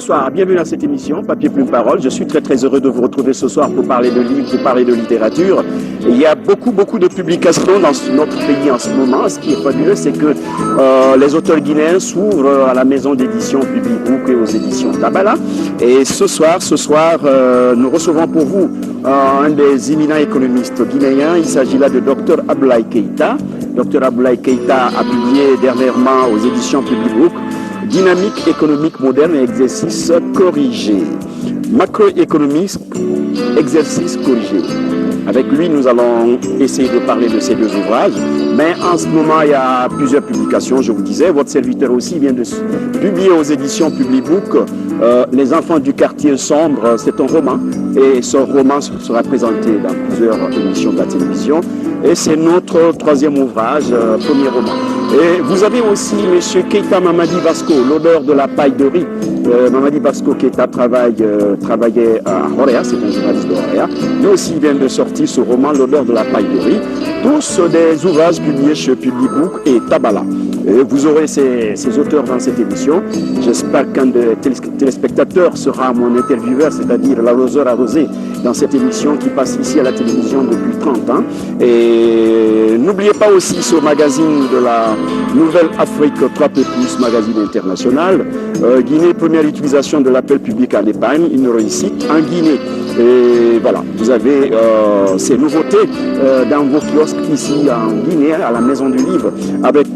bonsoir, bienvenue dans cette émission Papier Plume Parole. Je suis très heureux de vous retrouver ce soir pour parler de livres, pour parler de littérature. Et il y a beaucoup de publications dans notre pays en ce moment. Ce qui est fabuleux, c'est que les auteurs guinéens s'ouvrent à la maison d'édition Public Book et aux éditions Tabala. Et ce soir, nous recevons pour vous un des éminents économistes guinéens. Il s'agit là de Dr Abdoulaye Keïta. Dr Abdoulaye Keïta a publié dernièrement aux éditions Public Book Dynamique économique moderne et exercice corrigé. Macroéconomie, exercice corrigé. Avec lui, nous allons essayer de parler de ces deux ouvrages. Mais en ce moment, il y a plusieurs publications. Je vous disais, votre serviteur aussi vient de publier aux éditions Public Book Les enfants du quartier sombre. C'est un roman. Et ce roman sera présenté dans plusieurs émissions de la télévision. Et c'est notre troisième ouvrage, premier roman. Et vous avez aussi M. Keïta Mamadi Vasco, l'odeur de la paille de riz. Mamadi Vasco Keïta travaillait à Horéa, c'est un journaliste de Horéa. Lui aussi vient de sortir ce roman, L'odeur de la paille de riz. Tous des ouvrages publiés chez Public Book et Tabala. Et vous aurez ces auteurs dans cette émission. J'espère qu'un des téléspectateurs sera mon intervieweur, c'est-à-dire l'arroseur arrosé, dans cette émission qui passe ici à la télévision depuis 30 ans. Et n'oubliez pas aussi ce magazine de la Nouvelle Afrique 3 Plus, magazine international. Guinée, première utilisation de l'appel public en épargne, une réussite en Guinée. Et voilà, vous avez ces nouveautés dans vos kiosques ici en Guinée, à la Maison du Livre, avec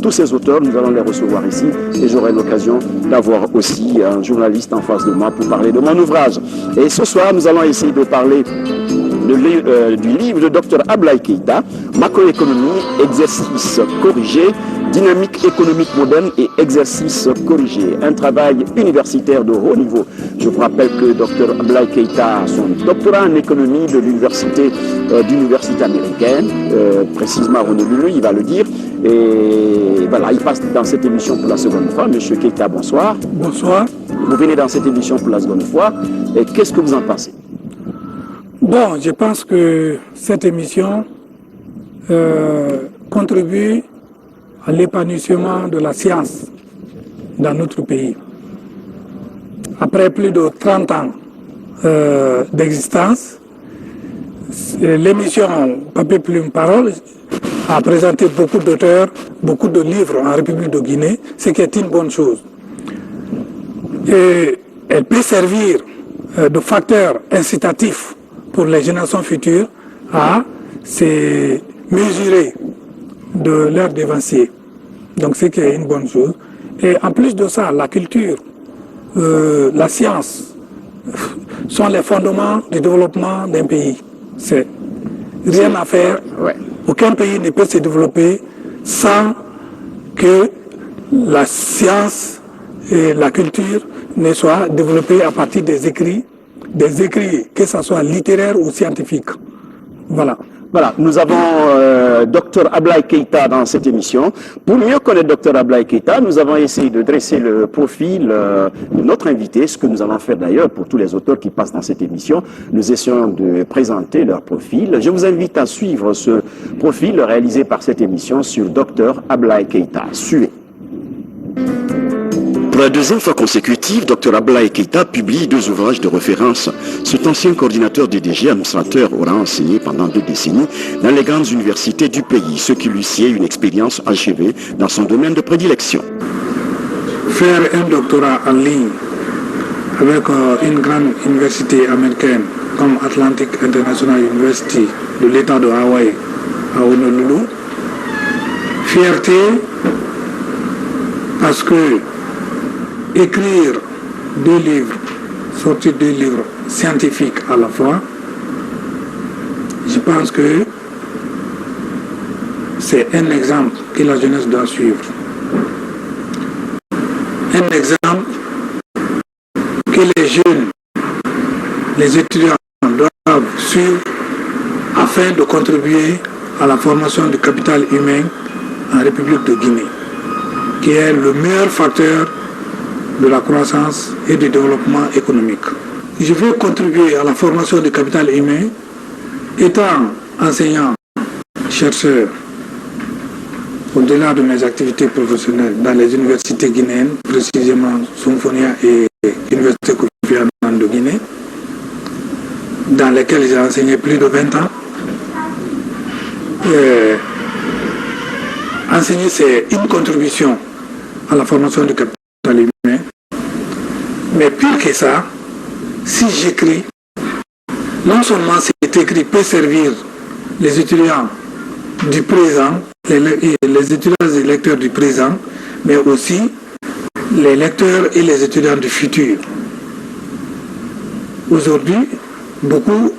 tous ces auteurs. Nous allons les recevoir ici et j'aurai l'occasion d'avoir aussi un journaliste en face de moi pour parler de mon ouvrage. Et ce soir, nous allons essayer de parler du livre de Dr Abdoulaye Keïta, Macroéconomie, exercice corrigé, dynamique économique moderne et exercice corrigé. Un travail universitaire de haut niveau. Je vous rappelle que Dr Abdoulaye Keïta a son doctorat en économie de l'université américaine, précisément à Honolulu, il va le dire. Et voilà, il passe dans cette émission pour la seconde fois. Monsieur Keïta, bonsoir. Bonsoir. Vous venez dans cette émission pour la seconde fois. Et qu'est-ce que vous en pensez? Bon, je pense que cette émission contribue à l'épanouissement de la science dans notre pays. Après plus de 30 ans d'existence, l'émission Papier Plume Parole a présenté beaucoup d'auteurs, beaucoup de livres en République de Guinée, ce qui est une bonne chose. Et elle peut servir de facteur incitatif pour les générations futures à se mesurer de leur dévancier. Donc c'est qui est une bonne chose. Et en plus de ça, la culture, la science sont les fondements du développement d'un pays. C'est rien à faire. Ouais. Aucun pays ne peut se développer sans que la science et la culture ne soient développées à partir des écrits, que ce soit littéraires ou scientifiques. Voilà. Voilà, nous avons Dr Abdoulaye Keïta dans cette émission. Pour mieux connaître Dr Abdoulaye Keïta, nous avons essayé de dresser le profil de notre invité, ce que nous allons faire d'ailleurs pour tous les auteurs qui passent dans cette émission. Nous essayons de présenter leur profil. Je vous invite à suivre ce profil réalisé par cette émission sur Dr Abdoulaye Keïta. Suivez. Pour la deuxième fois consécutive, Dr Abdoulaye Keïta publie deux ouvrages de référence. Cet ancien coordinateur DDG, administrateur, aura enseigné pendant 2 décennies dans les grandes universités du pays, ce qui lui sied une expérience achevée dans son domaine de prédilection. Faire un doctorat en ligne avec une grande université américaine comme Atlantic International University de l'État de Hawaï à Honolulu, fierté parce que écrire 2 livres, sortir 2 livres scientifiques à la fois, je pense que c'est un exemple que la jeunesse doit suivre. Un exemple que les jeunes, les étudiants doivent suivre afin de contribuer à la formation du capital humain en République de Guinée, qui est le meilleur facteur de la croissance et du développement économique. Je veux contribuer à la formation du capital humain étant enseignant, chercheur, au-delà de mes activités professionnelles dans les universités guinéennes, précisément Symphonia et l'université Kofi Annan de Guinée, dans lesquelles j'ai enseigné plus de 20 ans. Enseigner, c'est une contribution à la formation du capital humain. Mais pire que ça, si j'écris, non seulement cet écrit peut servir les étudiants du présent, les étudiants et lecteurs du présent, mais aussi les lecteurs et les étudiants du futur. Aujourd'hui, beaucoup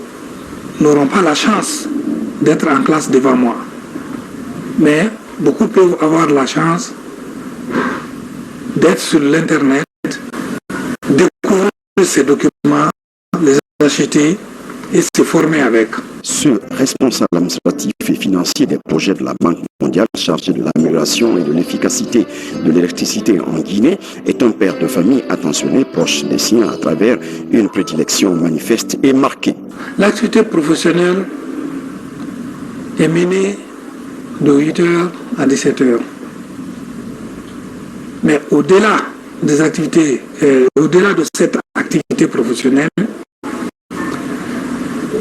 n'auront pas la chance d'être en classe devant moi. Mais beaucoup peuvent avoir la chance d'être sur l'Internet, découvrir ces documents, les acheter et se former avec. Ce responsable administratif et financier des projets de la Banque mondiale chargé de l'amélioration et de l'efficacité de l'électricité en Guinée est un père de famille attentionné, proche des siens à travers une prédilection manifeste et marquée. L'activité professionnelle est menée de 8h à 17h. Mais au-delà des activités, au-delà de cette activité professionnelle,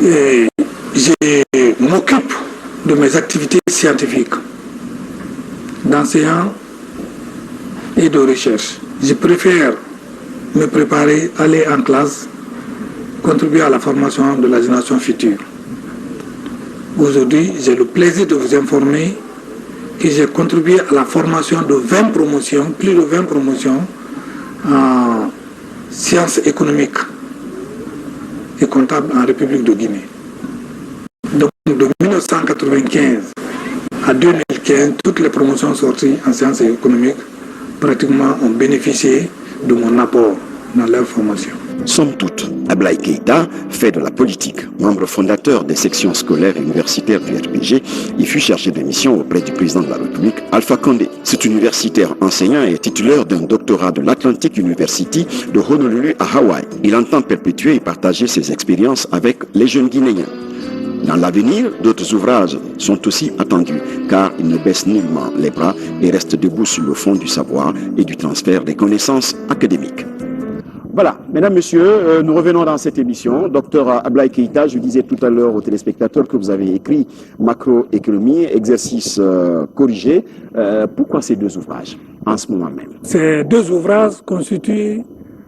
je m'occupe de mes activités scientifiques, d'enseignant et de recherche. Je préfère me préparer, aller en classe, contribuer à la formation de la génération future. Aujourd'hui, j'ai le plaisir de vous informer que j'ai contribué à la formation de 20 promotions, plus de 20 promotions en sciences économiques et comptables en République de Guinée. Donc de 1995 à 2015, toutes les promotions sorties en sciences économiques pratiquement ont bénéficié de mon apport dans leur formation. Somme toute, Ablaye Keïta fait de la politique. Membre fondateur des sections scolaires et universitaires du RPG, il fut chargé de mission auprès du président de la République, Alpha Condé. Cet universitaire enseignant est titulaire d'un doctorat de l'Atlantic University de Honolulu à Hawaï. Il entend perpétuer et partager ses expériences avec les jeunes Guinéens. Dans l'avenir, d'autres ouvrages sont aussi attendus, car il ne baisse nullement les bras et reste debout sur le fond du savoir et du transfert des connaissances académiques. Voilà, mesdames, messieurs, nous revenons dans cette émission. Docteur Ablaye Keïta, je disais tout à l'heure aux téléspectateurs que vous avez écrit Macroéconomie, exercice corrigé. Pourquoi ces deux ouvrages en ce moment même? Ces deux ouvrages constituent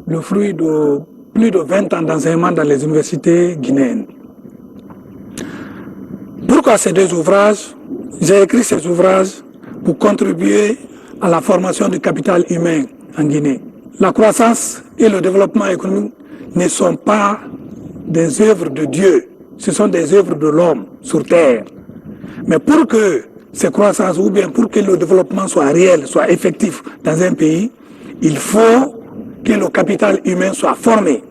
le fruit de plus de 20 ans d'enseignement dans les universités guinéennes. Pourquoi ces deux ouvrages? J'ai écrit ces ouvrages pour contribuer à la formation du capital humain en Guinée. La croissance et le développement économique ne sont pas des œuvres de Dieu, ce sont des œuvres de l'homme sur terre. Mais pour que ces croissances ou bien pour que le développement soit réel, soit effectif dans un pays, il faut que le capital humain soit formé.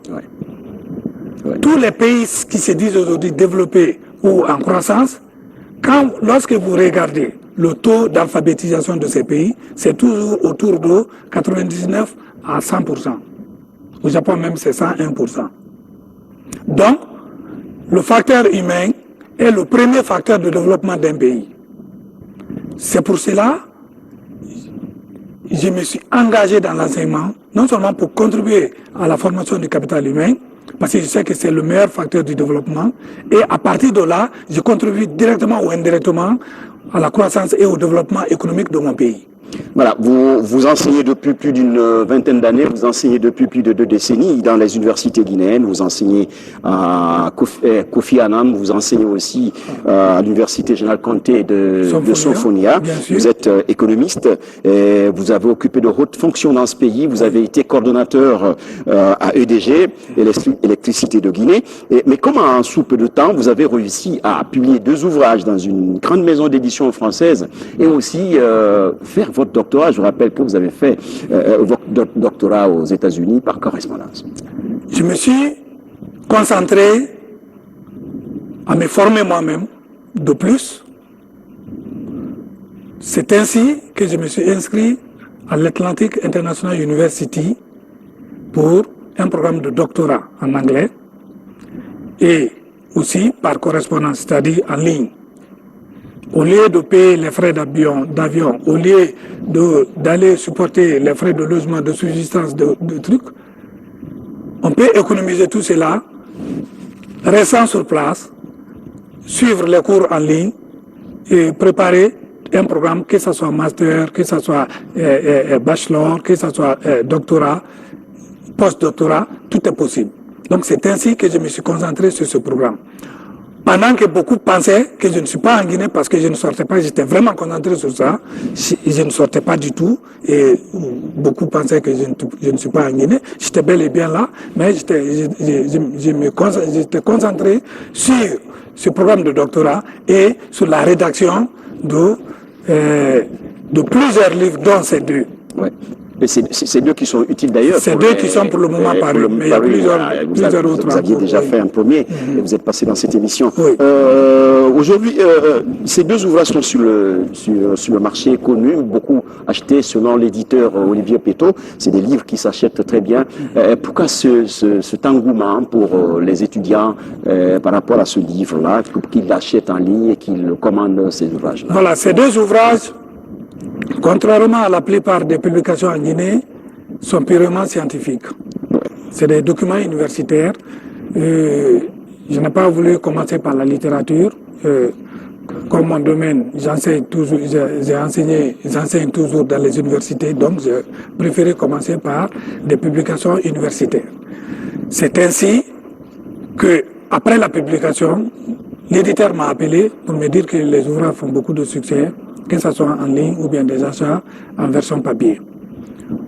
Tous les pays qui se disent aujourd'hui développés ou en croissance, lorsque vous regardez le taux d'alphabétisation de ces pays, c'est toujours autour de 99 à 100%. Au Japon même, c'est 101%. Donc, le facteur humain est le premier facteur de développement d'un pays. C'est pour cela que je me suis engagé dans l'enseignement, non seulement pour contribuer à la formation du capital humain, parce que je sais que c'est le meilleur facteur du développement, et à partir de là, je contribue directement ou indirectement à la croissance et au développement économique de mon pays. Voilà, vous enseignez depuis plus d'une vingtaine d'années, vous enseignez depuis plus de 2 décennies dans les universités guinéennes, vous enseignez à Kofi Annan, vous enseignez aussi à l'université Général Conté de Somphonia. Vous êtes économiste, et vous avez occupé de hautes fonctions dans ce pays, vous avez été coordonnateur à EDG, Électricité de Guinée. Mais comment en sous peu de temps vous avez réussi à publier 2 ouvrages dans une grande maison d'édition française et aussi faire votre doctorat? Je rappelle que vous avez fait votre doctorat aux États-Unis par correspondance. Je me suis concentré à me former moi-même de plus. C'est ainsi que je me suis inscrit à l'Atlantic International University pour un programme de doctorat en anglais et aussi par correspondance, c'est-à-dire en ligne. Au lieu de payer les frais d'avion, au lieu d'aller supporter les frais de logement, de subsistance, de trucs, On peut économiser tout cela, restant sur place, suivre les cours en ligne et préparer un programme, que ce soit master, que ce soit bachelor, que ce soit doctorat, post-doctorat, tout est possible. Donc c'est ainsi que je me suis concentré sur ce programme. Pendant que beaucoup pensaient que je ne suis pas en Guinée parce que je ne sortais pas, j'étais vraiment concentré sur ça, je ne sortais pas du tout et beaucoup pensaient que je ne suis pas en Guinée, j'étais bel et bien là, mais j'étais concentré sur ce programme de doctorat et sur la rédaction de plusieurs livres, dont ces deux. Ouais. Et c'est deux qui sont utiles d'ailleurs. C'est deux qui sont pour le moment parus, mais il y a plusieurs autres. Vous aviez déjà fait un premier, et vous êtes passé dans cette émission. Oui. Aujourd'hui, ces deux ouvrages sont sur le marché connu, beaucoup achetés selon l'éditeur Olivier Péto. C'est des livres qui s'achètent très bien. Pourquoi cet engouement pour les étudiants par rapport à ce livre-là, qu'ils l'achètent en ligne et qu'ils commandent ces ouvrages-là? Voilà, ces deux ouvrages, contrairement à la plupart des publications en Guinée, sont purement scientifiques. C'est des documents universitaires. Je n'ai pas voulu commencer par la littérature. Comme mon domaine, j'enseigne toujours dans les universités, donc j'ai préféré commencer par des publications universitaires. C'est ainsi que, après la publication, l'éditeur m'a appelé pour me dire que les ouvrages font beaucoup de succès, que ce soit en ligne ou bien des achats en version papier.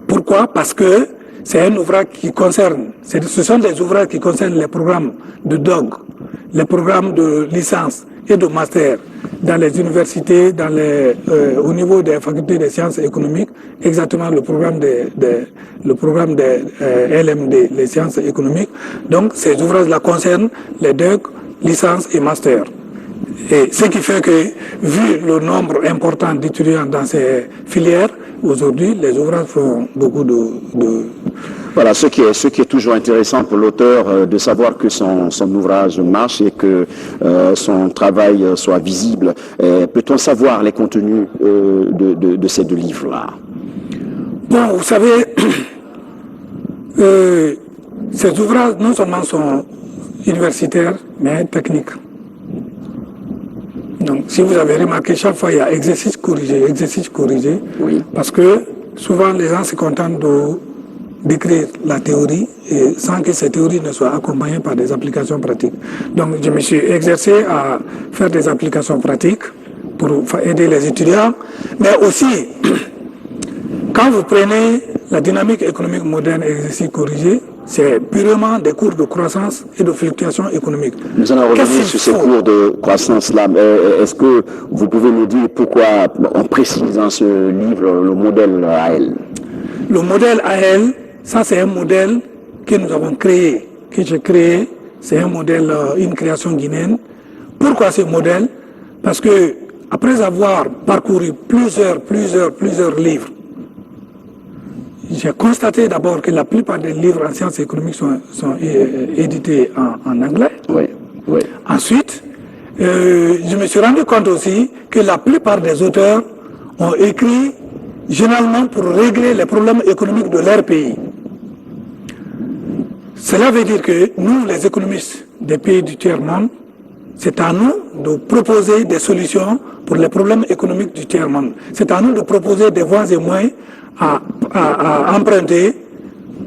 Pourquoi? Parce que c'est un ouvrage qui concerne, ce sont des ouvrages qui concernent les programmes de DOG, les programmes de licence et de master dans les universités, au niveau des facultés des sciences économiques, exactement le programme des LMD, les sciences économiques. Donc ces ouvrages-là concernent les DOG, licence et master. Et ce qui fait que, vu le nombre important d'étudiants dans ces filières, aujourd'hui, les ouvrages font beaucoup de... Voilà, ce qui est toujours intéressant pour l'auteur, de savoir que son ouvrage marche et que son travail soit visible. Peut-on savoir les contenus de ces deux livres-là? Bon, vous savez, ces ouvrages non seulement sont universitaires, mais techniques. Donc, si vous avez remarqué, chaque fois, il y a exercice corrigé, oui. Parce que souvent, les gens se contentent d'écrire la théorie et sans que cette théorie ne soit accompagnée par des applications pratiques. Donc, je me suis exercé à faire des applications pratiques pour aider les étudiants, mais aussi, quand vous prenez la dynamique économique moderne et exercice corrigé, c'est purement des cours de croissance et de fluctuation économique. Nous allons revenir sur ces cours de croissance-là. Est-ce que vous pouvez nous dire pourquoi on précise dans ce livre le modèle AL? Le modèle AL, ça c'est un modèle que nous avons créé, que j'ai créé. C'est un modèle, une création guinéenne. Pourquoi ce modèle? Parce que après avoir parcouru plusieurs livres, j'ai constaté d'abord que la plupart des livres en sciences économiques sont édités en anglais. Oui, oui. Ensuite, je me suis rendu compte aussi que la plupart des auteurs ont écrit généralement pour régler les problèmes économiques de leur pays. Cela veut dire que nous, les économistes des pays du tiers-monde, c'est à nous de proposer des solutions pour les problèmes économiques du tiers-monde. C'est à nous de proposer des voies et moyens à emprunter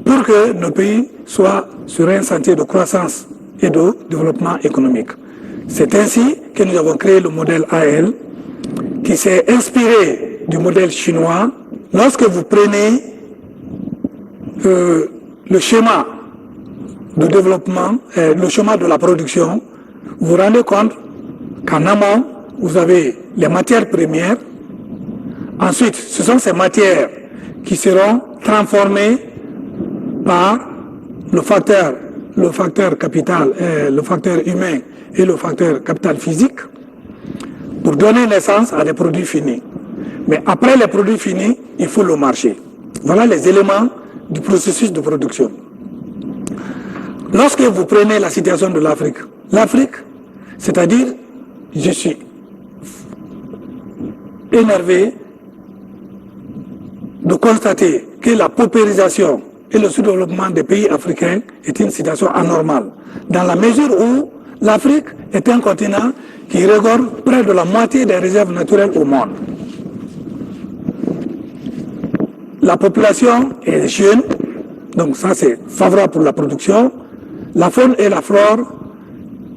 pour que nos pays soient sur un sentier de croissance et de développement économique. C'est ainsi que nous avons créé le modèle AL qui s'est inspiré du modèle chinois. Lorsque vous prenez le schéma de développement, le schéma de la production, vous vous rendez compte qu'en amont, vous avez les matières premières. Ensuite, ce sont ces matières qui seront transformées par le facteur capital, le facteur humain et le facteur capital physique pour donner naissance à des produits finis. Mais après les produits finis, il faut le marché. Voilà les éléments du processus de production. Lorsque vous prenez la situation de l'Afrique, c'est-à-dire, je suis énervé de constater que la paupérisation et le sous-développement des pays africains est une situation anormale, dans la mesure où l'Afrique est un continent qui regorge près de la moitié des réserves naturelles au monde. La population est jeune, donc ça c'est favorable pour la production. La faune et la flore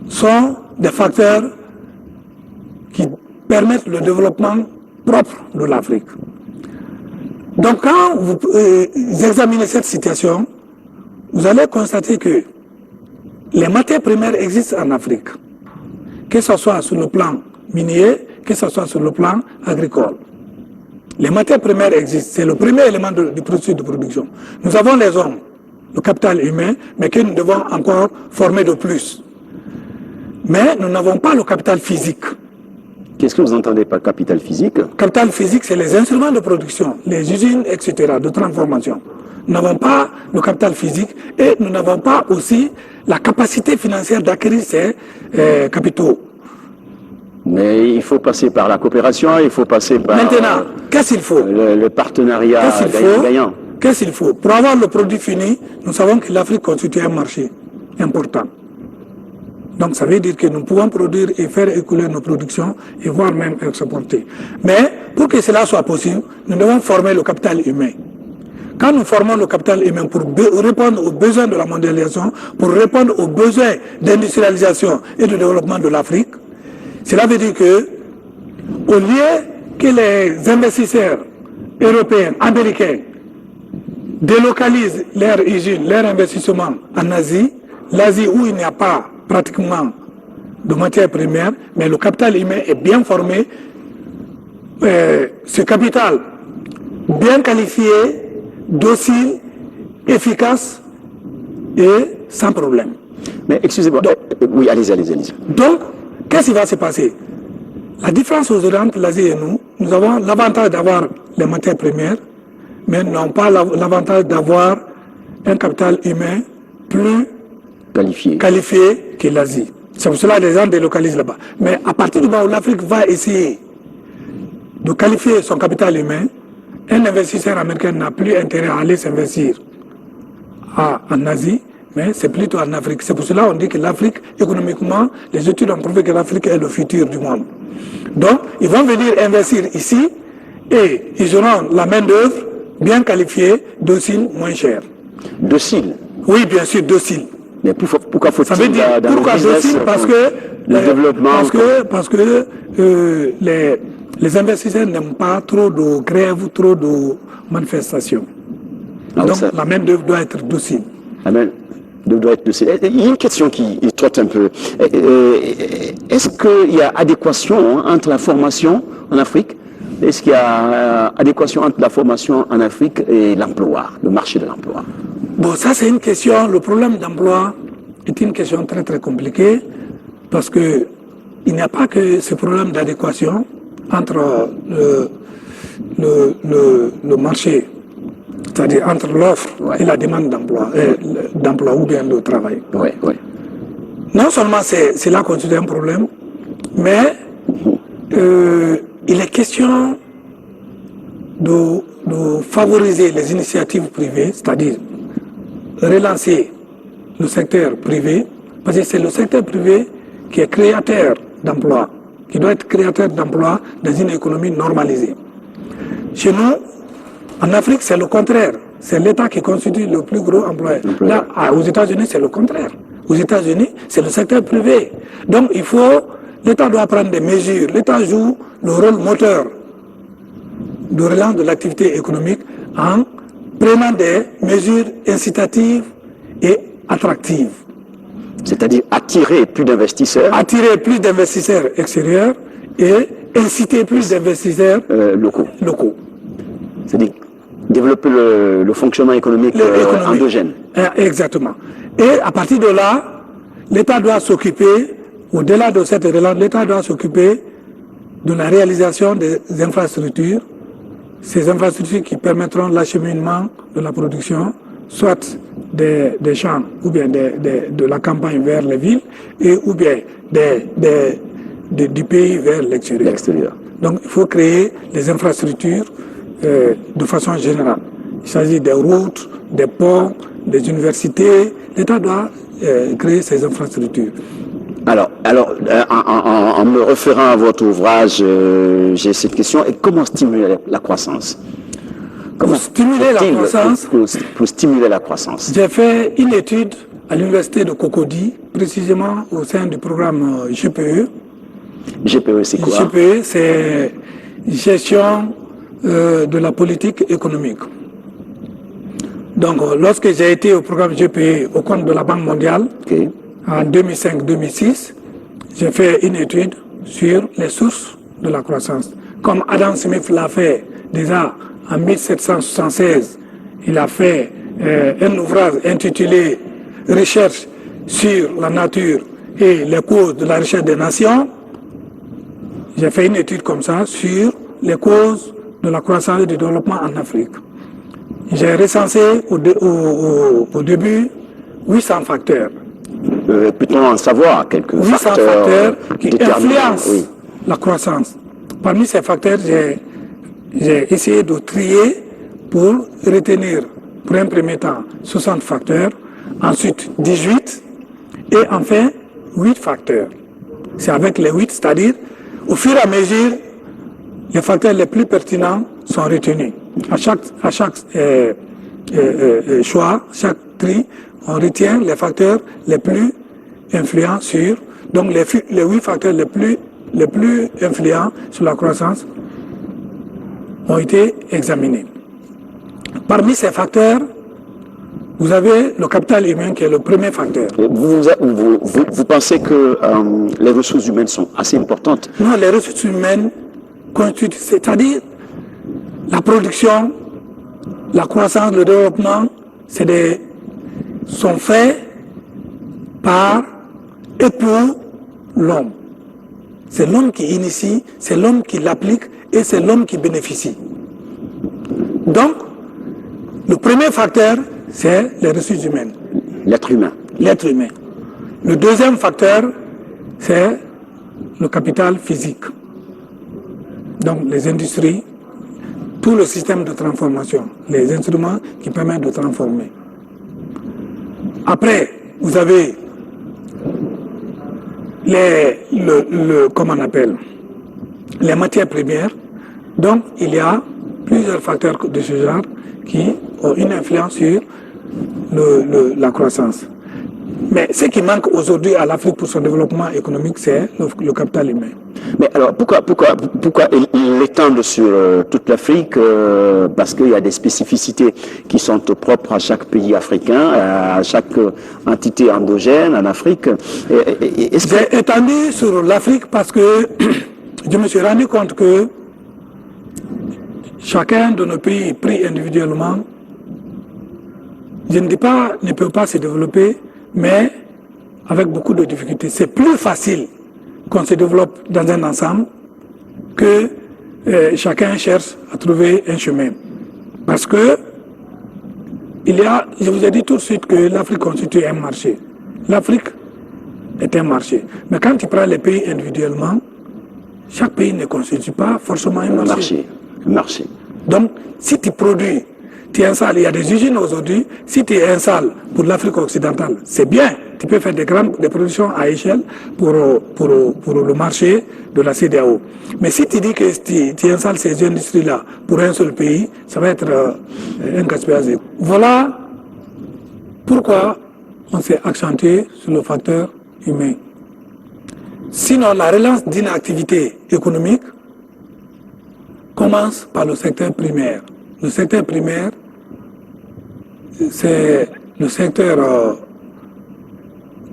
sont des facteurs qui permettent le développement propre de l'Afrique. Donc quand vous examinez cette situation, vous allez constater que les matières premières existent en Afrique, que ce soit sur le plan minier, que ce soit sur le plan agricole. Les matières premières existent, c'est le premier élément du processus de production. Nous avons les hommes, le capital humain, mais que nous devons encore former de plus. Mais nous n'avons pas le capital physique. Qu'est-ce que vous entendez par capital physique? Capital physique, c'est les instruments de production, les usines, etc., de transformation. Nous n'avons pas le capital physique et nous n'avons pas aussi la capacité financière d'acquérir ces capitaux. Mais il faut passer par la coopération, il faut passer par... Maintenant, qu'est-ce qu'il faut? Le partenariat gagnant. Qu'est-ce qu'il faut? Pour avoir le produit fini, nous savons que l'Afrique constitue un marché important. Donc ça veut dire que nous pouvons produire et faire écouler nos productions et voire même exporter. Mais pour que cela soit possible, nous devons former le capital humain. Quand nous formons le capital humain pour répondre aux besoins de la mondialisation, pour répondre aux besoins d'industrialisation et de développement de l'Afrique, cela veut dire que, au lieu que les investisseurs européens, américains, délocalisent leurs usines, leurs investissements en Asie, l'Asie où il n'y a pas pratiquement de matières premières, mais le capital humain est bien formé, ce capital bien qualifié, docile, efficace et sans problème. Mais excusez-moi, oui, allez-y. Donc, qu'est-ce qui va se passer? La différence aujourd'hui entre l'Asie et nous avons l'avantage d'avoir les matières premières, mais nous n'avons pas l'avantage d'avoir un capital humain plus qualifié que l'Asie. C'est pour cela que les gens délocalisent là-bas. Mais à partir du moment où l'Afrique va essayer de qualifier son capital humain, un investisseur américain n'a plus intérêt à aller s'investir en Asie, mais c'est plutôt en Afrique. C'est pour cela qu'on dit que l'Afrique, économiquement, les études ont prouvé que l'Afrique est le futur du monde. Donc, ils vont venir investir ici et ils auront la main-d'œuvre bien qualifiée, docile, moins chère. Docile? Oui, bien sûr, docile. Mais pourquoi faut-il... Ça veut dire, pourquoi docile? Parce que le développement... Parce que les investisseurs n'aiment pas trop de grèves, trop de manifestations. Donc, la main-d'œuvre doit être docile. La main-d'œuvre doit être docile. Il y a une question qui trotte un peu. Est-ce qu'il y a adéquation entre la formation en Afrique? Est-ce qu'il y a adéquation entre la formation en Afrique et l'emploi, le marché de l'emploi? Bon, ça c'est une question, le problème d'emploi est une question très très compliquée parce que il n'y a pas que ce problème d'adéquation entre le marché, c'est-à-dire entre l'offre et la demande d'emploi ou bien de travail. Oui. Non seulement cela constitue un problème, mais il est question de favoriser les initiatives privées, c'est-à-dire relancer le secteur privé, parce que c'est le secteur privé qui est créateur d'emplois, qui doit être créateur d'emplois dans une économie normalisée. Chez nous, en Afrique, c'est le contraire. C'est l'État qui constitue le plus gros employeur. Là, aux États-Unis, c'est le contraire. Aux États-Unis, c'est le secteur privé. Donc, l'État doit prendre des mesures. L'État joue le rôle moteur de relance de l'activité économique en prenant des mesures incitatives et attractives. C'est-à-dire attirer plus d'investisseurs. Attirer plus d'investisseurs extérieurs et inciter plus d'investisseurs locaux. C'est-à-dire développer le fonctionnement économique endogène. Exactement. Et à partir de là, l'État doit s'occuper, au-delà de cette relance, l'État doit s'occuper de la réalisation des infrastructures, ces infrastructures qui permettront l'acheminement de la production, soit des champs ou bien de la campagne vers les villes, ou bien du pays vers l'extérieur. Donc il faut créer des infrastructures de façon générale. Il s'agit des routes, des ports, des universités. L'État doit créer ces infrastructures. Alors, en me référant à votre ouvrage, j'ai cette question. Et comment stimuler la croissance? Pour stimuler la croissance, pour stimuler la croissance. J'ai fait une étude à l'université de Cocody, précisément au sein du programme GPE. GPE, c'est quoi? GPE, c'est gestion de la politique économique. Donc, lorsque j'ai été au programme GPE au compte de la Banque mondiale, Okay. en 2005-2006, j'ai fait une étude sur les sources de la croissance. Comme Adam Smith l'a fait déjà en 1776, il a fait un ouvrage intitulé « Recherche sur la nature et les causes de la richesse des nations ». J'ai fait une étude comme ça sur les causes de la croissance et du développement en Afrique. J'ai recensé au début 800 facteurs. Peut-on en savoir quelques 800 facteurs qui influencent oui. la croissance. Parmi ces facteurs, j'ai essayé de trier pour retenir, pour un premier temps, 60 facteurs, ensuite 18, et enfin 8 facteurs. C'est avec les 8, c'est-à-dire, au fur et à mesure, les facteurs les plus pertinents sont retenus. À chaque choix, chaque tri, on retient les facteurs les plus influents sur, donc les 8 facteurs les plus influents sur la croissance ont été examinés. Parmi ces facteurs, vous avez le capital humain qui est le premier facteur. Vous pensez que les ressources humaines sont assez importantes? Non, les ressources humaines constituent, c'est-à-dire la production, la croissance, le développement, sont faits par et pour l'homme. C'est l'homme qui initie, c'est l'homme qui l'applique et c'est l'homme qui bénéficie. Donc, le premier facteur, c'est les ressources humaines. L'être humain. L'être humain. Le deuxième facteur, c'est le capital physique. Donc, les industries, tout le système de transformation, les instruments qui permettent de transformer. Après, vous avez comment on appelle, les matières premières. Donc, il y a plusieurs facteurs de ce genre qui ont une influence sur la croissance. Mais ce qui manque aujourd'hui à l'Afrique pour son développement économique, c'est le capital humain. Mais alors, pourquoi l'étendre sur toute l'Afrique? Parce qu'il y a des spécificités qui sont propres à chaque pays africain, à chaque entité endogène en Afrique. J'ai étendu sur l'Afrique parce que je me suis rendu compte que chacun de nos pays pris individuellement, je ne dis pas ne peut pas se développer, mais avec beaucoup de difficultés. C'est plus facile qu'on se développe dans un ensemble que chacun cherche à trouver un chemin. Parce que je vous ai dit tout de suite que l'Afrique constitue un marché. L'Afrique est un marché. Mais quand tu prends les pays individuellement, chaque pays ne constitue pas forcément un marché. Marché. Donc, si tu produis, tu installes, il y a des usines aujourd'hui, si tu installes pour l'Afrique occidentale, c'est bien. Tu peux faire des productions à échelle pour le marché de la CEDEAO. Mais si tu dis que tu installes ces industries-là pour un seul pays, ça va être un gaspillage. Voilà pourquoi on s'est accentué sur le facteur humain. Sinon, la relance d'une activité économique commence par le secteur primaire. Le secteur primaire, c'est le secteur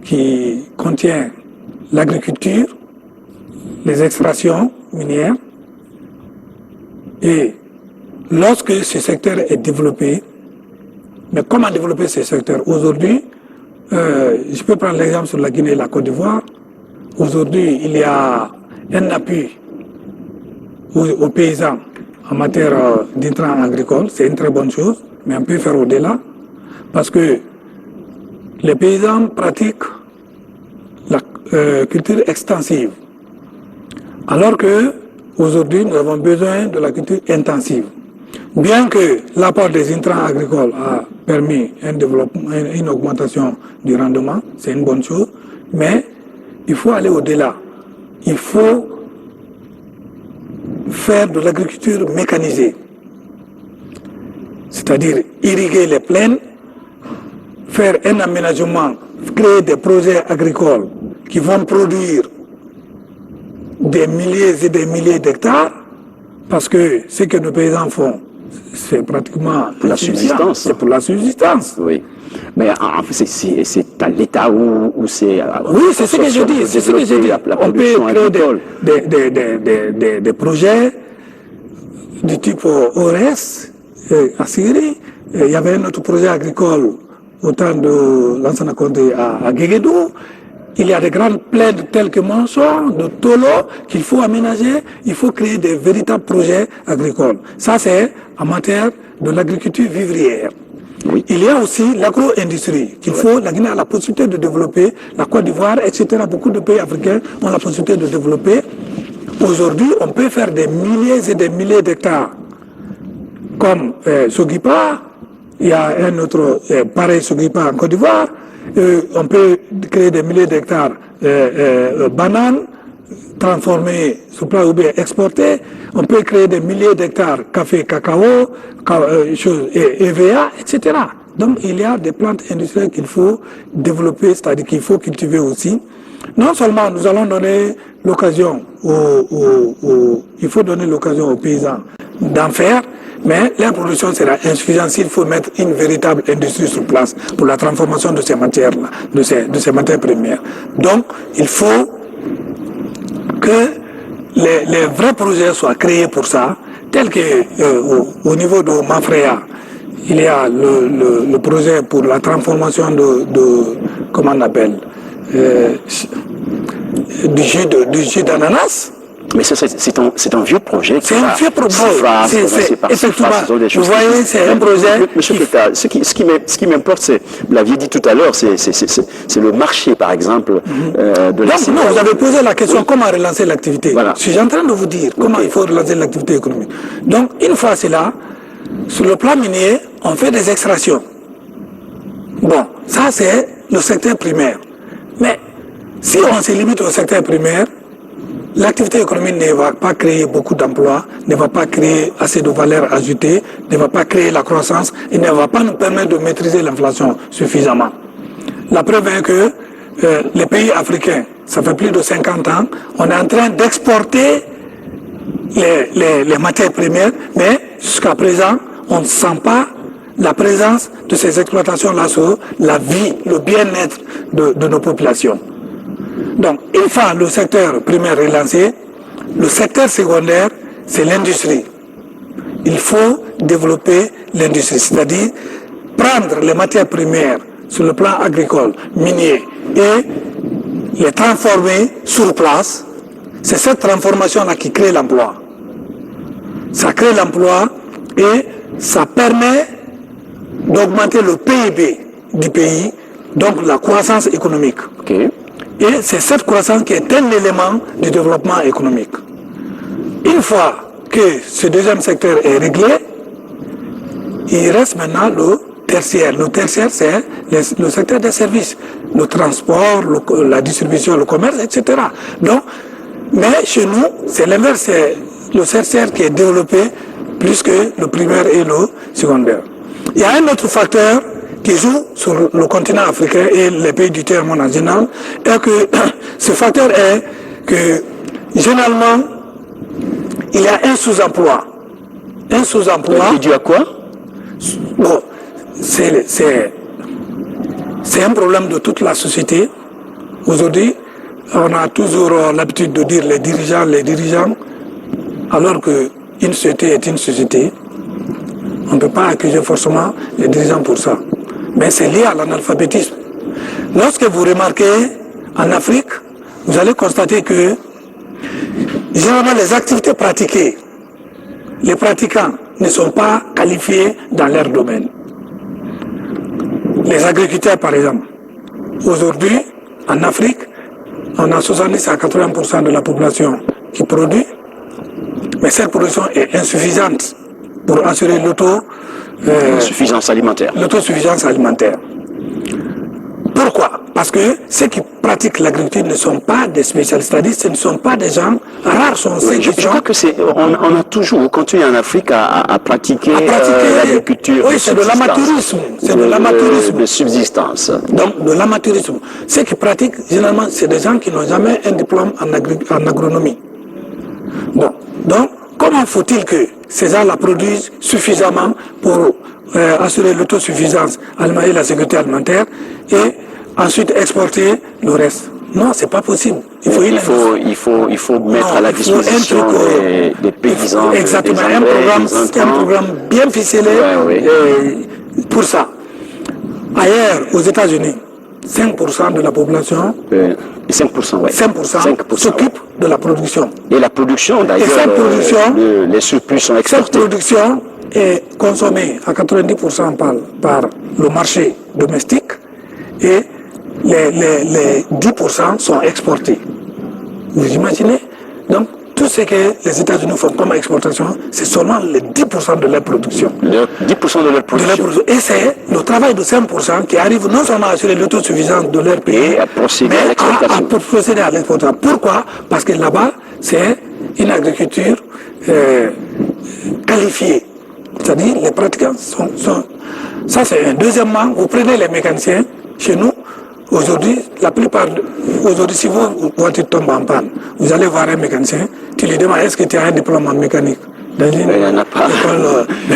qui contient l'agriculture, les extractions minières. Et lorsque ce secteur est développé, mais comment développer ce secteur? Aujourd'hui, je peux prendre l'exemple sur la Guinée et la Côte d'Ivoire. Aujourd'hui, il y a un appui aux paysans en matière d'intrants agricoles. C'est une très bonne chose, mais on peut faire au-delà parce que les paysans pratiquent la culture extensive, alors que aujourd'hui nous avons besoin de la culture intensive. Bien que l'apport des intrants agricoles a permis un développement, une augmentation du rendement, c'est une bonne chose, mais il faut aller au-delà. Il faut faire de l'agriculture mécanisée, c'est-à-dire irriguer les plaines, faire un aménagement, créer des projets agricoles qui vont produire des milliers et des milliers d'hectares, parce que ce que nos paysans font, c'est pratiquement pour la subsistance. C'est pour la subsistance. Oui. Mais en fait, c'est à l'État où c'est... Oui, c'est ce que je dis. C'est ce que je dis. On peut créer des projets du type ORS à Syrie. Il y avait un autre projet agricole au temps de l'ancien Condé à Guéguédou. Il y a des grandes plaines telles que Mansour, de Tolo, qu'il faut aménager. Il faut créer des véritables projets agricoles. Ça, c'est en matière de l'agriculture vivrière. Oui. Il y a aussi l'agro-industrie qu'il faut. La Guinée a la possibilité de développer, la Côte d'Ivoire, etc. Beaucoup de pays africains ont la possibilité de développer. Aujourd'hui, on peut faire des milliers et des milliers d'hectares. Comme Sogipa, il y a un autre pareil Sogipa en Côte d'Ivoire. On peut créer des milliers d'hectares bananes, transformer sur place ou bien exporter. On peut créer des milliers d'hectares café, cacao, EVA, etc. Donc il y a des plantes industrielles qu'il faut développer, c'est-à-dire qu'il faut cultiver aussi. Non seulement nous allons donner l'occasion il faut donner l'occasion aux paysans d'en faire, mais la production sera insuffisante s'il faut mettre une véritable industrie sur place pour la transformation de ces matières-là, de ces matières premières. Donc, il faut que les vrais projets soient créés pour ça, tel que au niveau de Mafrea, il y a le projet pour la transformation de comment on appelle, du jus d'ananas. Mais ça, c'est un vieux projet. C'est un vieux projet. Effectivement. Vous voyez, c'est un projet. Monsieur Keita, ce qui m'importe, c'est, vous l'aviez dit tout à l'heure, c'est le marché, par exemple, de la Donc, non, vous avez posé la question, comment relancer l'activité. Voilà. Je suis en train de vous dire comment il faut relancer l'activité économique. Donc, une fois cela, sur le plan minier, on fait des extractions. Bon, ça, c'est le secteur primaire. Mais, si on se limite au secteur primaire, l'activité économique ne va pas créer beaucoup d'emplois, ne va pas créer assez de valeur ajoutée, ne va pas créer la croissance et ne va pas nous permettre de maîtriser l'inflation suffisamment. La preuve est que les pays africains, ça fait plus de 50 ans, on est en train d'exporter les matières premières, mais jusqu'à présent, on ne sent pas la présence de ces exploitations-là sur la vie, le bien-être de nos populations. Donc, une fois le secteur primaire relancé, le secteur secondaire, c'est l'industrie. Il faut développer l'industrie, c'est-à-dire prendre les matières premières sur le plan agricole, minier, et les transformer sur place. C'est cette transformation-là qui crée l'emploi. Ça crée l'emploi et ça permet d'augmenter le PIB du pays, donc la croissance économique. Okay. Et c'est cette croissance qui est un élément du développement économique. Une fois que ce deuxième secteur est réglé, il reste maintenant le tertiaire. Le tertiaire, c'est le secteur des services, le transport, la distribution, le commerce, etc. Donc, mais chez nous, c'est l'inverse, c'est le tertiaire qui est développé plus que le primaire et le secondaire. Il y a un autre facteur qui joue sur le continent africain et les pays du tiers monde en général, et que ce facteur est que généralement, il y a un sous-emploi. Un sous-emploi. C'est dû à quoi? Bon, c'est un problème de toute la société. Aujourd'hui, on a toujours l'habitude de dire les dirigeants, alors qu'une société est une société. On ne peut pas accuser forcément les dirigeants pour ça. Mais c'est lié à l'analphabétisme. Lorsque vous remarquez en Afrique, vous allez constater que généralement les activités pratiquées, les pratiquants ne sont pas qualifiés dans leur domaine. Les agriculteurs, par exemple, aujourd'hui, en Afrique, on a 70 à 80% de la population qui produit, mais cette production est insuffisante. pour assurer suffisance alimentaire. L'autosuffisance alimentaire. Pourquoi? Parce que ceux qui pratiquent l'agriculture ne sont pas des spécialistes, c'est-à-dire ce ne sont pas des gens rares. Je crois que on a toujours continué en Afrique à pratiquer l'agriculture. Oui, c'est de l'amateurisme. C'est de l'amateurisme. De subsistance. Donc, de l'amateurisme. Ceux qui pratiquent, généralement, c'est des gens qui n'ont jamais un diplôme en agronomie. Bon. Donc, comment faut-il que ces gens-là produisent suffisamment pour assurer l'autosuffisance alimentaire et la sécurité alimentaire et ensuite exporter le reste? Non, c'est pas possible. Il faut mettre à la disposition des paysans. Exactement, un programme bien ficelé pour ça. Ailleurs, aux États-Unis, 5% de la population 5% s'occupe de la production. Et la production, d'ailleurs, les surplus sont exportés. Cette production est consommée à 90% par le marché domestique et les 10% sont exportés. Vous imaginez? Donc, tout ce que les États-Unis font comme exportation, c'est seulement les 10% de leur production. 10% de leur production. Et c'est le travail de 5% qui arrive non seulement à assurer l'autosuffisance de leur pays, et à procéder à l'exportation. À procéder à l'exportation. Pourquoi? Parce que là-bas, c'est une agriculture qualifiée. C'est-à-dire, les pratiquants sont... Ça, c'est un. Deuxièmement, vous prenez les mécaniciens, chez nous, aujourd'hui, aujourd'hui, si votre voiture tombe en panne, vous allez voir un mécanicien, tu lui demandes, est-ce que tu as un diplôme en mécanique? Il n'y en a pas.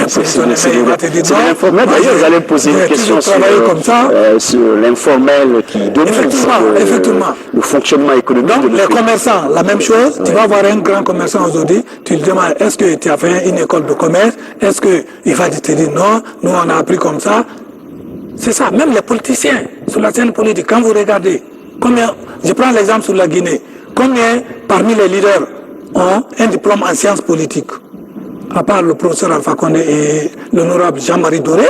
C'est l'informel. D'ailleurs, vous allez poser une question sur l'informel qui domine le fonctionnement économique. Donc, les commerçants, la même chose. Tu vas voir un grand commerçant aujourd'hui, tu lui demandes, est-ce que tu as fait une école de commerce? Est-ce qu'il va te dire non, nous on a appris comme ça? C'est ça, même les politiciens, sur la scène politique, quand vous regardez, combien, je prends l'exemple sur la Guinée, combien parmi les leaders ont un diplôme en sciences politiques? À part le professeur Alpha Condé et l'honorable Jean-Marie Doré,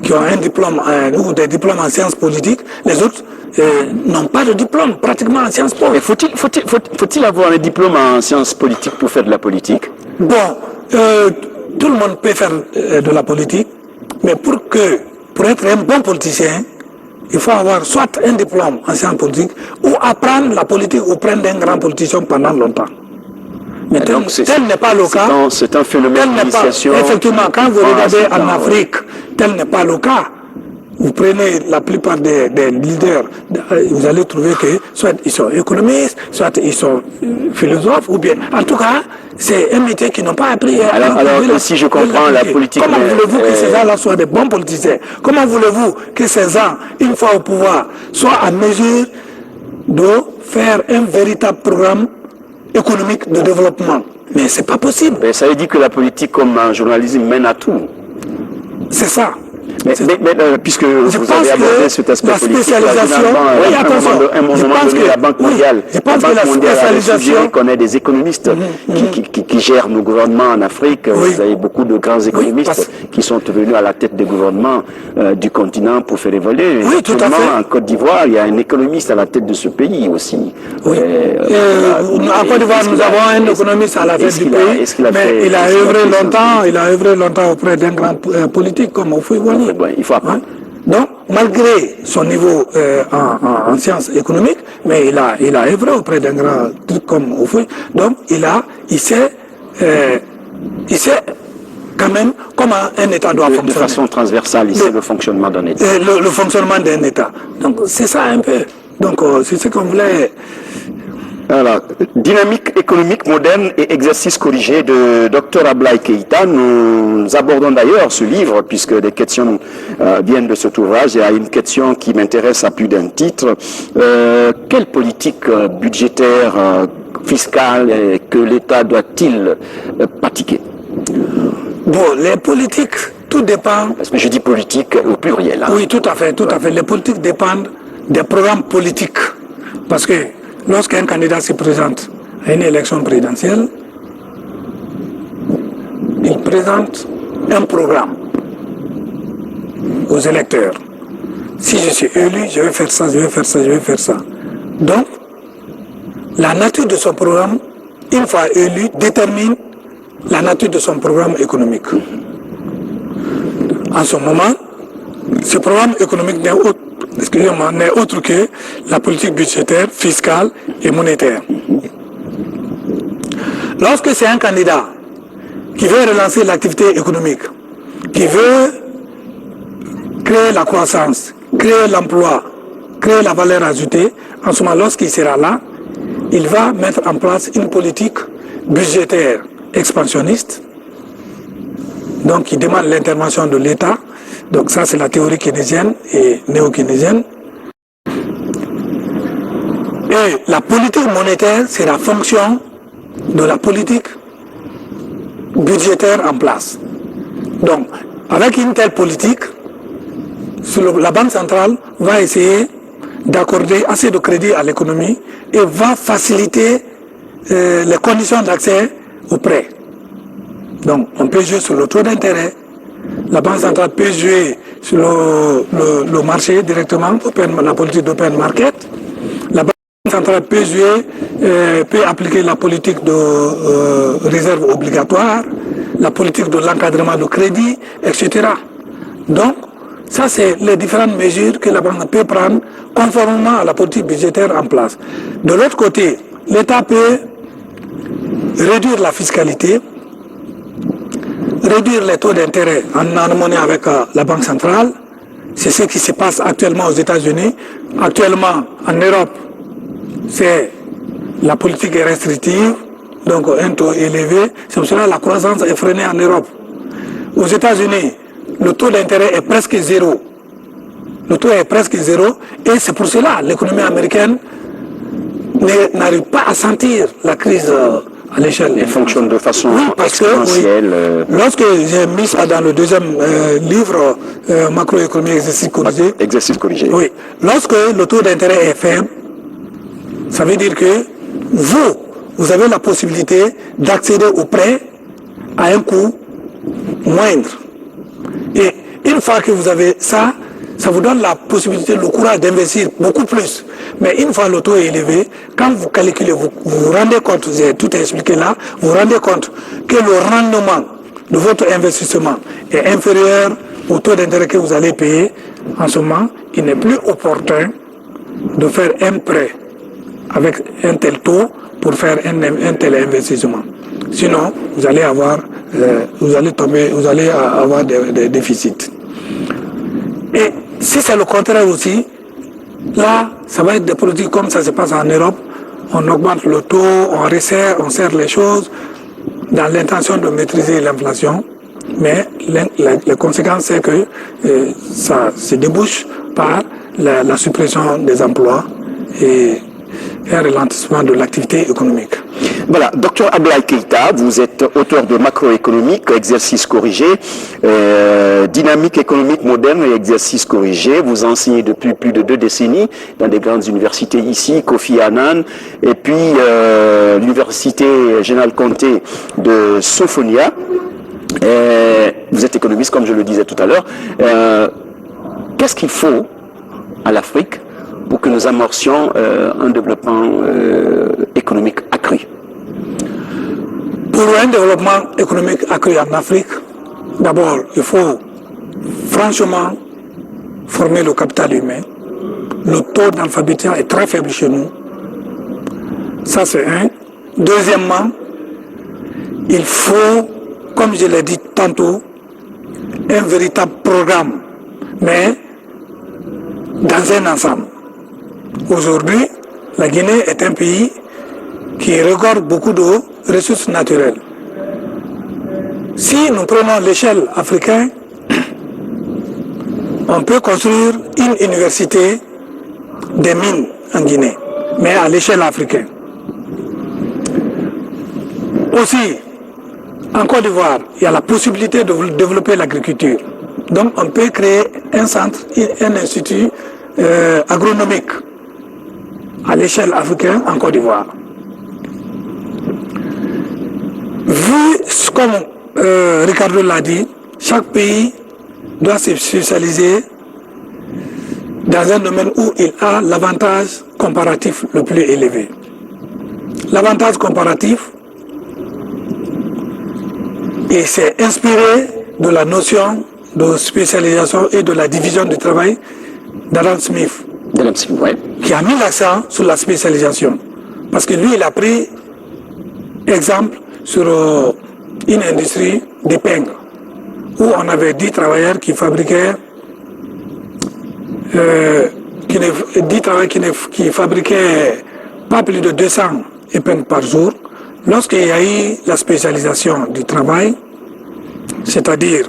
qui ont un diplôme ou des diplômes en sciences politiques, les autres n'ont pas de diplôme pratiquement en sciences politiques. Faut-il avoir un diplôme en sciences politiques pour faire de la politique? Bon, tout le monde peut faire de la politique, mais pour être un bon politicien, il faut avoir soit un diplôme en sciences politiques ou apprendre la politique auprès d'un grand politicien pendant longtemps. Mais tel n'est pas le cas. C'est un phénomène d'initiation. Effectivement, quand vous regardez en Afrique, tel n'est pas le cas. Vous prenez la plupart des leaders, vous allez trouver que soit ils sont économistes, soit ils sont philosophes, ou bien, en tout cas, c'est un métier qu'ils n'ont pas appris. Alors si je comprends la politique... Comment voulez-vous que ces gens-là soient des bons politiciens? Comment voulez-vous que ces gens, une fois au pouvoir, soient en mesure de faire un véritable programme économique de développement? Mais c'est pas possible. Mais ça veut dire que la politique, comme un journalisme, mène à tout. C'est ça. Mais puisque vous avez abordé cet aspect politique, oui, attention. À un moment donné, la Banque mondiale, spécialisation qu'on ait des économistes qui gèrent nos gouvernements en Afrique. Oui. Vous avez beaucoup de grands économistes qui sont venus à la tête des gouvernements du continent pour faire évoluer. Oui, tout à fait. En Côte d'Ivoire, il y a un économiste à la tête de ce pays aussi. Oui. En Côte d'Ivoire, nous avons un économiste à la tête du pays, mais il a œuvré longtemps auprès d'un grand politique comme Houphouët-Boigny. Il faut apprendre. Donc, malgré son niveau en sciences économiques, mais il a œuvré auprès d'un grand truc comme Houphouët. Donc, il sait quand même comment un État doit fonctionner. De façon transversale, il sait le fonctionnement d'un État. Le fonctionnement d'un État. Donc, c'est ça un peu. Donc, c'est ce qu'on voulait... Alors, dynamique économique moderne et exercice corrigé de Dr Ablaye Keïta. Nous abordons d'ailleurs ce livre puisque des questions viennent de cet ouvrage. Il y a une question qui m'intéresse à plus d'un titre. Quelle politique budgétaire, fiscale que l'État doit-il pratiquer? Bon, les politiques, tout dépend... Parce que je dis politique au pluriel. Hein. Oui, tout à fait. Les politiques dépendent des programmes politiques. Parce que lorsqu'un candidat se présente à une élection présidentielle, il présente un programme aux électeurs. Si je suis élu, je vais faire ça, je vais faire ça, je vais faire ça. Donc, la nature de son programme, une fois élu, détermine la nature de son programme économique. en ce moment, ce programme économique n'est autre que la politique budgétaire, fiscale et monétaire. Lorsque c'est un candidat qui veut relancer l'activité économique, qui veut créer la croissance, créer l'emploi, créer la valeur ajoutée, en ce moment, lorsqu'il sera là, il va mettre en place une politique budgétaire expansionniste, donc qui demande l'intervention de l'État. Donc ça, c'est la théorie keynésienne et néo-keynésienne. Et la politique monétaire, c'est la fonction de la politique budgétaire en place. Donc, avec une telle politique, la Banque centrale va essayer d'accorder assez de crédit à l'économie et va faciliter les conditions d'accès aux prêts. Donc, on peut jouer sur le taux d'intérêt. La Banque centrale peut jouer sur le marché directement, la politique d'open market. La Banque centrale peut jouer, peut appliquer la politique de réserve obligatoire, la politique de l'encadrement de crédit, etc. Donc, ça, c'est les différentes mesures que la banque peut prendre conformément à la politique budgétaire en place. De l'autre côté, l'État peut réduire la fiscalité, réduire les taux d'intérêt en harmonie avec la Banque centrale. C'est ce qui se passe actuellement aux États-Unis. Actuellement, en Europe, c'est la politique est restrictive, donc un taux élevé. C'est pour cela que la croissance est freinée en Europe. Aux États-Unis, le taux d'intérêt est presque zéro. Le taux est presque zéro. Et c'est pour cela que l'économie américaine n'arrive pas à sentir la crise à l'échelle. Elle fonctionne de façon exponentielle. Lorsque j'ai mis ça dans le deuxième livre, macroéconomie exercice corrigé. Exercice corrigé. Oui. Lorsque le taux d'intérêt est faible, ça veut dire que vous avez la possibilité d'accéder aux prêts à un coût moindre. Et une fois que vous avez ça, ça vous donne la possibilité, le courage d'investir beaucoup plus. Mais une fois le taux est élevé, quand vous calculez, vous vous rendez compte, j'ai tout expliqué là, vous vous rendez compte que le rendement de votre investissement est inférieur au taux d'intérêt que vous allez payer. En ce moment, il n'est plus opportun de faire un prêt avec un tel taux pour faire un tel investissement. Sinon, vous allez avoir des déficits. Et si c'est le contraire aussi, là, ça va être des politiques comme ça se passe en Europe. On augmente le taux, on resserre, on serre les choses dans l'intention de maîtriser l'inflation. Mais les conséquences, c'est que ça se débouche par la suppression des emplois et un ralentissement de l'activité économique. Voilà, Dr Ablaye Keïta, vous êtes auteur de Macroéconomique, exercice corrigé, Dynamique économique moderne et exercice corrigé. Vous enseignez depuis plus de 2 décennies dans des grandes universités ici, Kofi Annan, et puis l'université Général Conté de Sophonia. Vous êtes économiste, comme je le disais tout à l'heure. Qu'est-ce qu'il faut à l'Afrique pour que nous amorcions un développement économique accru? Pour un développement économique accru en Afrique, d'abord, il faut franchement former le capital humain. Le taux d'alphabétisation est très faible chez nous. Ça, c'est un. Deuxièmement, il faut, comme je l'ai dit tantôt, un véritable programme, mais dans un ensemble. Aujourd'hui, la Guinée est un pays qui regorge beaucoup de ressources naturelles. Si nous prenons l'échelle africaine, on peut construire une université des mines en Guinée, mais à l'échelle africaine. Aussi, en Côte d'Ivoire, il y a la possibilité de développer l'agriculture. Donc, on peut créer un centre, un institut agronomique à l'échelle africaine en Côte d'Ivoire. Vu comme Ricardo l'a dit, chaque pays doit se spécialiser dans un domaine où il a l'avantage comparatif le plus élevé. L'avantage comparatif, et c'est inspiré de la notion de spécialisation et de la division du travail d'Adam Smith, Ouais. qui a mis l'accent sur la spécialisation. Parce que lui, il a pris exemple sur une industrie d'épingles, où on avait 10 travailleurs qui fabriquaient 10 travailleurs qui fabriquaient pas plus de 200 épingles par jour. Lorsqu'il y a eu la spécialisation du travail, c'est-à-dire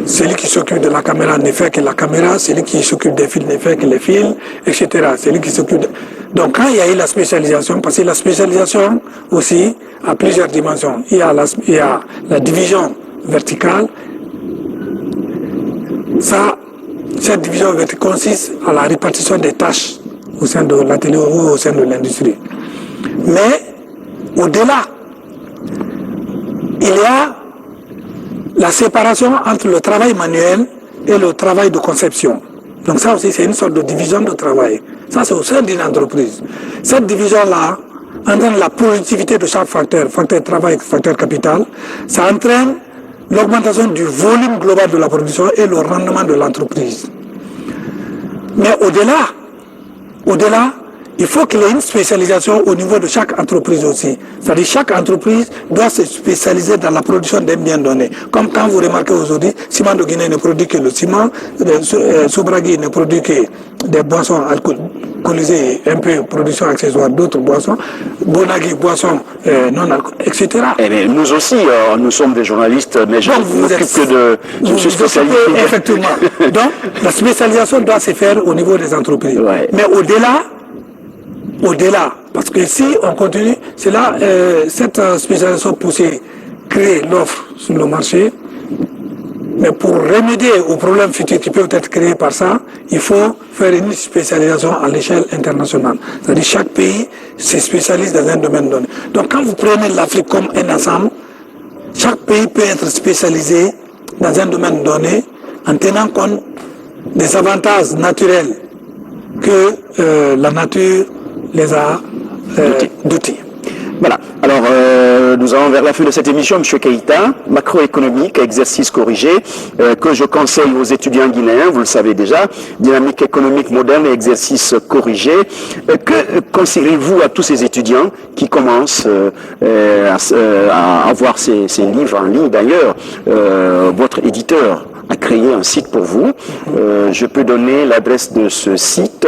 celui qui s'occupe de la caméra ne fait que la caméra, celui qui s'occupe des fils ne fait que les fils, etc. Celui qui s'occupe de... Donc quand il y a eu la spécialisation, parce que la spécialisation aussi a plusieurs dimensions. Il y a la division verticale. Cette division verticale consiste à la répartition des tâches au sein de l'atelier ou au sein de l'industrie. Mais au-delà, il y a la séparation entre le travail manuel et le travail de conception. Donc ça aussi, c'est une sorte de division de travail. Ça, c'est au sein d'une entreprise. Cette division-là entraîne la productivité de chaque facteur travail, facteur capital. Ça entraîne l'augmentation du volume global de la production et le rendement de l'entreprise. Mais au-delà, il faut qu'il y ait une spécialisation au niveau de chaque entreprise aussi. C'est-à-dire chaque entreprise doit se spécialiser dans la production d'un bien donné. Comme quand vous remarquez aujourd'hui, Ciment de Guinée ne produit que le ciment, Sobragui ne produit que des boissons alcoolisées, un peu production accessoire d'autres boissons, Bonagui, boissons non alcoolisées, etc. Eh bien, nous aussi, nous sommes des journalistes, mais je m'occupe que de... Je suis spécialisé. Effectivement. Donc, la spécialisation doit se faire au niveau des entreprises. Ouais. Mais au-delà, parce que si on continue, c'est là, cette spécialisation poussée crée l'offre sur le marché, mais pour remédier aux problèmes futurs qui peuvent être créés par ça, il faut faire une spécialisation à l'échelle internationale. C'est-à-dire chaque pays se spécialise dans un domaine donné. Donc quand vous prenez l'Afrique comme un ensemble, chaque pays peut être spécialisé dans un domaine donné en tenant compte des avantages naturels que la nature les a dotés. Voilà. Alors, nous allons vers la fin de cette émission, M. Keïta, macroéconomique, exercice corrigé, que je conseille aux étudiants guinéens, vous le savez déjà, dynamique économique moderne et exercice corrigé. Que conseillez-vous à tous ces étudiants qui commencent à avoir ces livres en ligne? D'ailleurs, votre éditeur a créé un site pour vous. Je peux donner l'adresse de ce site,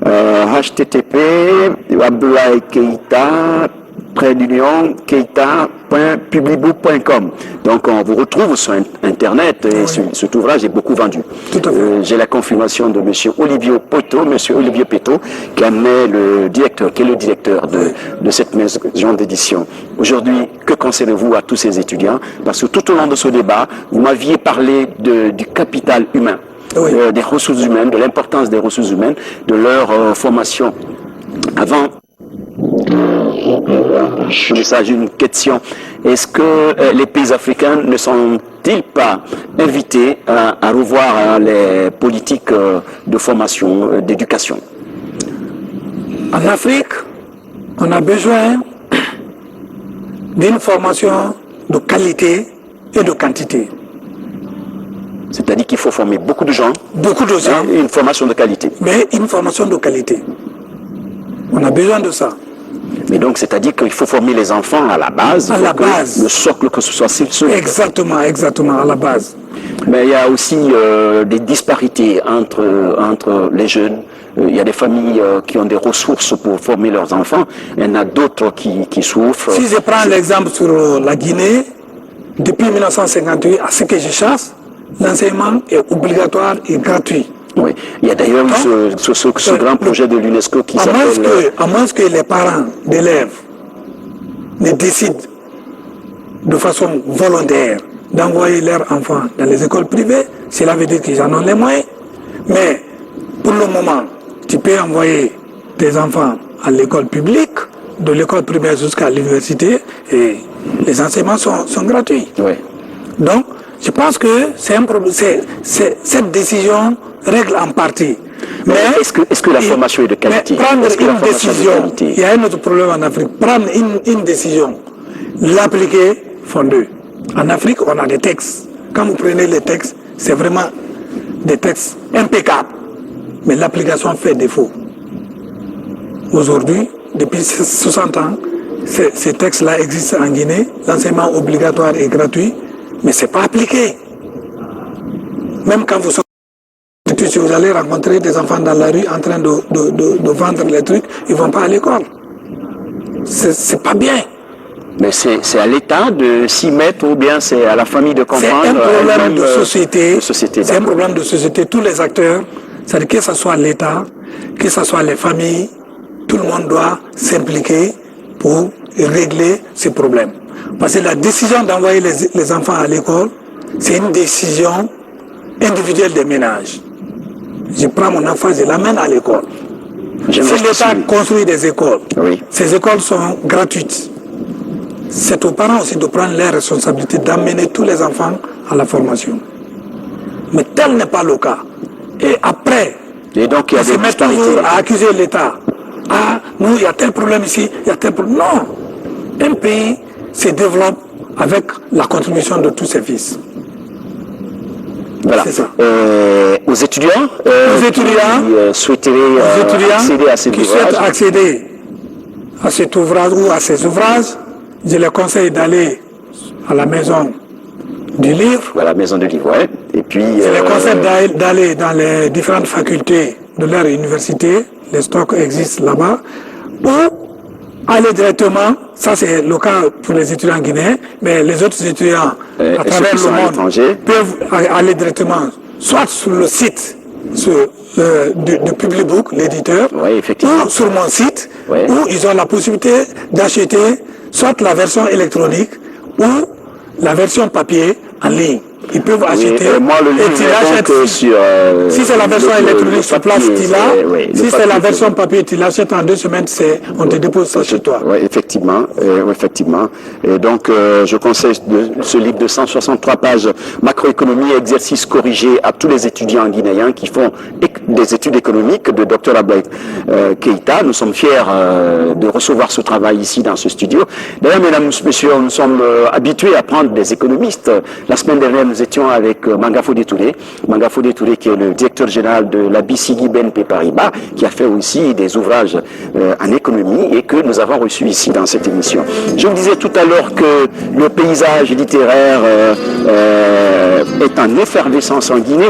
http Abdoulaye Keïta keita.publibook.com. Donc on vous retrouve sur internet et cet ouvrage est beaucoup vendu. J'ai la confirmation de M. Olivier Peto, qui est le directeur de cette maison d'édition. Aujourd'hui, que conseillez-vous à tous ces étudiants? Parce que tout au long de ce débat, vous m'aviez parlé du capital humain. Des ressources humaines, de l'importance des ressources humaines, de leur formation. Avant j'ai une question. Est-ce que les pays africains ne sont-ils pas invités à revoir les politiques de formation, d'éducation? En Afrique, on a besoin d'une formation de qualité et de quantité. C'est-à-dire qu'il faut former beaucoup de gens. Beaucoup de gens. Et une formation de qualité. Mais une formation de qualité. On a besoin de ça. Mais donc, c'est-à-dire qu'il faut former les enfants à la base. À la base. Le socle, que ce soit Exactement, à la base. Mais il y a aussi des disparités entre les jeunes. Il y a des familles qui ont des ressources pour former leurs enfants. Il y en a d'autres qui souffrent. Si je prends l'exemple sur la Guinée, depuis 1958, à ce que je chasse, l'enseignement est obligatoire et gratuit. Oui, il y a d'ailleurs ce grand projet de l'UNESCO qui s'appelle... À moins que les parents d'élèves ne décident de façon volontaire d'envoyer leurs enfants dans les écoles privées, cela veut dire qu'ils en ont les moyens. Mais pour le moment, tu peux envoyer tes enfants à l'école publique, de l'école primaire jusqu'à l'université, et les enseignements sont gratuits. Oui. Donc, je pense que c'est un problème. Cette décision règle en partie. Mais est-ce que la formation est de qualité? Prendre une décision, il y a un autre problème en Afrique. Prendre une décision, l'appliquer font deux. En Afrique, on a des textes. Quand vous prenez les textes, c'est vraiment des textes impeccables, mais l'application fait défaut. Aujourd'hui, depuis 60 ans, ces textes-là existent en Guinée, l'enseignement obligatoire est gratuit, mais ce n'est pas appliqué. Même quand vous sortez, si vous allez rencontrer des enfants dans la rue en train de vendre les trucs, ils ne vont pas à l'école. C'est pas bien. Mais c'est à l'État de s'y mettre ou bien c'est à la famille de comprendre. C'est un problème de société. C'est un problème de société. Tous les acteurs, c'est-à-dire que ce soit l'État, que ce soit les familles, tout le monde doit s'impliquer pour régler ces problèmes. Parce que la décision d'envoyer les enfants à l'école, c'est une décision individuelle des ménages. Je prends mon enfant, je l'amène à l'école. Si l'État construit des écoles, oui, ces écoles sont gratuites. C'est aux parents aussi de prendre les responsabilités d'amener tous les enfants à la formation. Mais tel n'est pas le cas. Et après, donc, on se met toujours à accuser l'État. Ah, nous, il y a tel problème ici, il y a tel problème. Non. Un pays se développe avec la contribution de tous ses fils. Voilà. Aux étudiants, qui souhaitent accéder à cet ouvrage ou à ces ouvrages, je les conseille d'aller à la maison du livre. À la maison du livre, ouais. Et puis, je les conseille d'aller dans les différentes facultés de leur université. Les stocks existent là-bas. Ou aller directement, ça c'est le cas pour les étudiants guinéens, mais les autres étudiants à travers le monde peuvent aller directement, soit sur le site du Publibook, l'éditeur, ou sur mon site, où ils ont la possibilité d'acheter soit la version électronique ou la version papier en ligne. Ils peuvent acheter moi, le livre, et tu l'achètes. Si c'est la version électronique sur place, tu l'as. Si c'est la version papier, tu l'achètes en 2 semaines, on te dépose ça chez toi. Oui, effectivement. Et donc, je conseille ce livre de 163 pages, Macroéconomie, exercice corrigé à tous les étudiants guinéens qui font des études économiques de Dr Ablaye Keïta. Nous sommes fiers de recevoir ce travail ici dans ce studio. D'ailleurs, mesdames, messieurs, nous sommes habitués à prendre des économistes. La semaine dernière, nous étions avec Manga Fodé Touré qui est le directeur général de la BCG BNP Paribas, qui a fait aussi des ouvrages en économie et que nous avons reçu ici dans cette émission. Je vous disais tout à l'heure que le paysage littéraire est en effervescence en Guinée.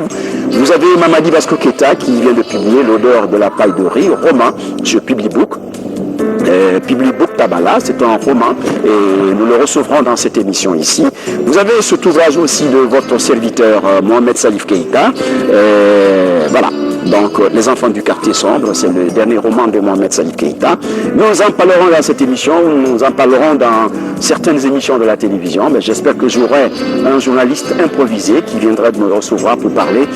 Vous avez Mamadi Basko Keita qui vient de publier L'odeur de la paille de riz, roman sur Publibook. Publibook Tabala, c'est un roman et nous le recevrons dans cette émission ici. Vous avez cet ouvrage aussi de votre serviteur Mohamed Salif Keïta. Voilà. Donc, Les enfants du quartier sombre, c'est le dernier roman de Mohamed Salif Keïta. Nous en parlerons dans cette émission, nous en parlerons dans certaines émissions de la télévision, mais j'espère que j'aurai un journaliste improvisé qui viendra de me recevoir pour parler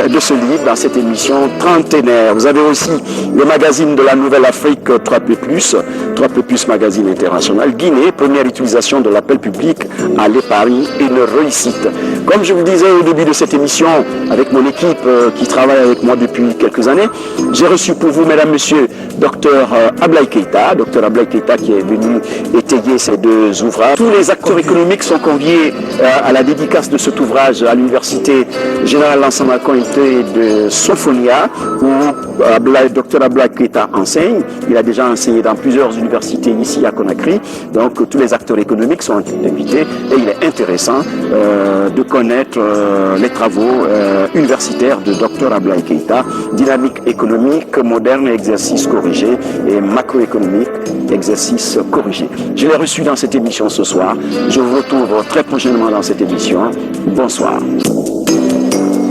de ce livre dans cette émission trentenaire. Vous avez aussi le magazine de la Nouvelle Afrique 3P+, magazine international. Guinée, première utilisation de l'appel public à l'épargne, une réussite. Comme je vous disais au début de cette émission, avec mon équipe qui travaille avec moi depuis quelques années, j'ai reçu pour vous, mesdames, messieurs, Dr Ablaye Keïta, qui est venu étayer ces 2 ouvrages. Tous les acteurs économiques sont conviés à la dédicace de cet ouvrage à l'Université Générale Lansana Conté de Sofonia, où Dr Ablaye Keïta enseigne. Il a déjà enseigné dans plusieurs universités ici à Conakry, donc tous les acteurs économiques sont invités et il est intéressant de connaître les travaux universitaires de Dr Ablaye Keïta, dynamique économique moderne, exercice corrigé, et macroéconomique, exercice corrigé. Je l'ai reçu dans cette émission ce soir. Je vous retrouve très prochainement dans cette émission. Bonsoir.